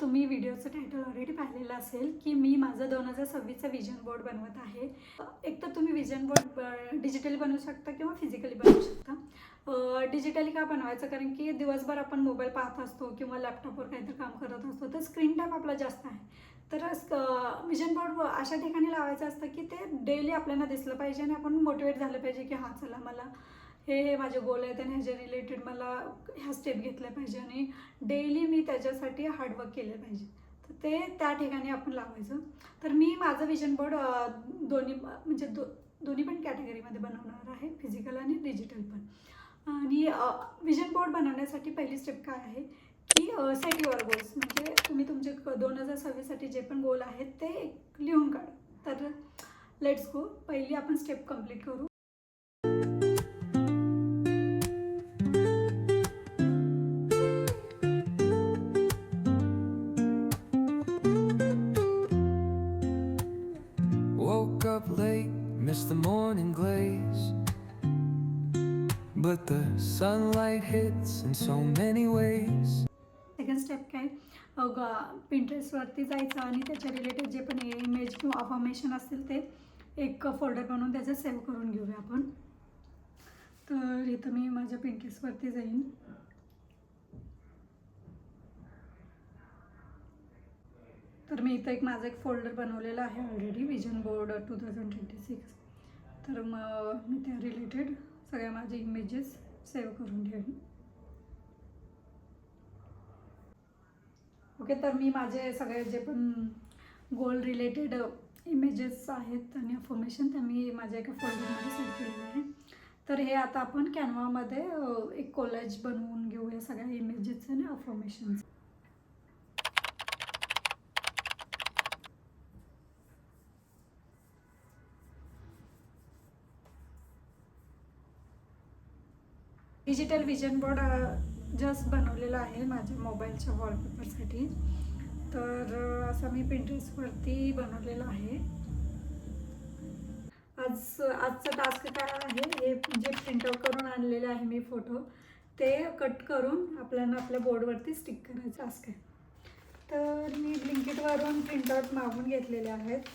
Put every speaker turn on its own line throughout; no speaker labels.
तुम्ही व्हिडिओचं title already पाहिलेलं असेल की मी माझं 2026चा विजन बोर्ड बनवत आहे। एक तर तुम्ही विजन बोर्ड डिजिटली बनवू शकता किंवा फिजिकली बनवू शकता। डिजिटली का बनवायचं, कारण की दिवसभर आपण मोबाईल पाहत असतो किंवा लॅपटॉपवर काहीतरी काम करत असतो, तर स्क्रीन टाईम आपला जास्त आहे। तर विजन बोर्ड अशा ठिकाणी लावायचं असतं की ते डेली आपल्याला दिसलं पाहिजे आणि आपण मोटिवेट झालं पाहिजे की हां चला मला हे माझे गोल आहेत आणि ह्याच्या रिलेटेड मला ह्या स्टेप घेतल्या पाहिजे आणि डेली मी त्याच्यासाठी हार्डवर्क केलं पाहिजे। तर ते त्या ठिकाणी आपण लावायचं। तर मी माझं विजन बोर्ड दोन्ही पण कॅटेगरीमध्ये बनवणार आहे, फिजिकल आणि डिजिटल पण। आणि विजन बोर्ड बनवण्यासाठी पहिली स्टेप काय आहे की सेट युअर गोल्स, म्हणजे तुम्ही तुमचे 2026साठी जे पण गोल आहेत ते लिहून काढा। तर लेट्स गो, पहिली आपण स्टेप कंप्लीट करू।
Woke up late, missed the morning glaze, but the sunlight hits in so many ways.
Second step काय, पिंटरेस्टवरती जायचं आणि त्याच्या रिलेटेड जे पण इमेज किंवा अफर्मेशन असतील ते एक फोल्डर बनवून त्याचं सेव्ह करून घेऊया आपण। तर इथं मी माझ्या पिंटरेस्टवरती जाईन। तर मी इथं माझं एक फोल्डर बनवलेलं आहे ऑलरेडी, विजन बोर्ड 2026। तर मग मी त्या रिलेटेड सगळ्या माझे इमेजेस सेव्ह करून घेईन। ओके, तर मी माझे सगळे जे पण गोल रिलेटेड इमेजेस आहेत आणि अफर्मेशन त्या मी माझ्या एका फोल्डरमध्ये सेव्ह केलेले आहे। तर हे आता आपण कॅनव्हामध्ये एक कोलॅज बनवून घेऊया सगळ्या इमेजेस आणि affirmations. Digital vision board just बनवलेला आहे माझ्या मोबाईलच्या वॉलपेपरसाठी। तर असं मी पिंटरेस्टवरती बनवलेलं आहे। आजचा टास्क काय आहे, हे जे प्रिंटआउट करून आणलेले आहे मी फोटो, ते कट करून आपल्याला आपल्या बोर्डवरती स्टिक करायचं टास्क आहे। तर मी ब्लिंकिटवरून प्रिंटआउट मागवून घेतलेले आहेत।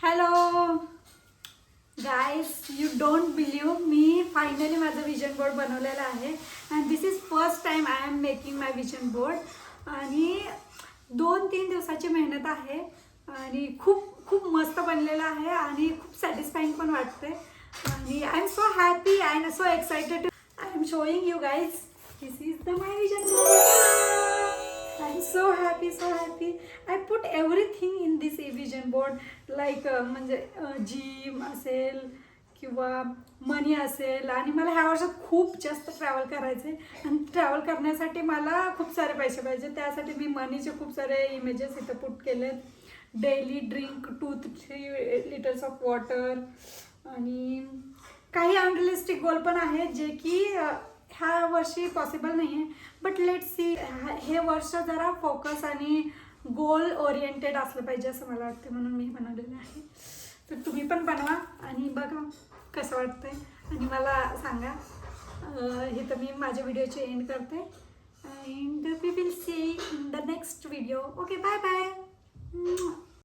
Hello guys, you don't believe, me finally माझं विजन बोर्ड बनवलेलं आहे and this is first time I am making my vision board. आणि 2-3 दिवसाची मेहनत आहे आणि खूप मस्त बनलेलं आहे आणि खूप सॅटिस्फाईंग पण वाटते। आणि I am so happy, I am so excited, I am showing you guys, this is the my vision board. I'm so happy, so happy. I put everything in this vision board, like म्हणजे gym असेल किंवा मनी असेल। आणि मला ह्या वर्षात खूप जास्त ट्रॅव्हल करायचं आहे आणि ट्रॅव्हल करण्यासाठी मला खूप सारे पैसे पाहिजे। त्यासाठी मी मनीचे खूप सारे इमेजेस इथं पुट केले। Daily drink 2-3 litres of water आणि काही अनरिअलिस्टिक गोल पण आहेत जे की ह्या वर्षी पॉसिबल नाही आहे, बट लेट्स सी। हे वर्ष जरा फोकस आणि गोल ओरिएंटेड असलं पाहिजे असं मला वाटतं, म्हणून मी बनवलेलं आहे। तर तुम्ही पण बनवा आणि बघा कसं वाटतंय आणि मला सांगा। हे तर मी माझ्या व्हिडिओची एंड करते and we will see in the next video. Okay, bye bye.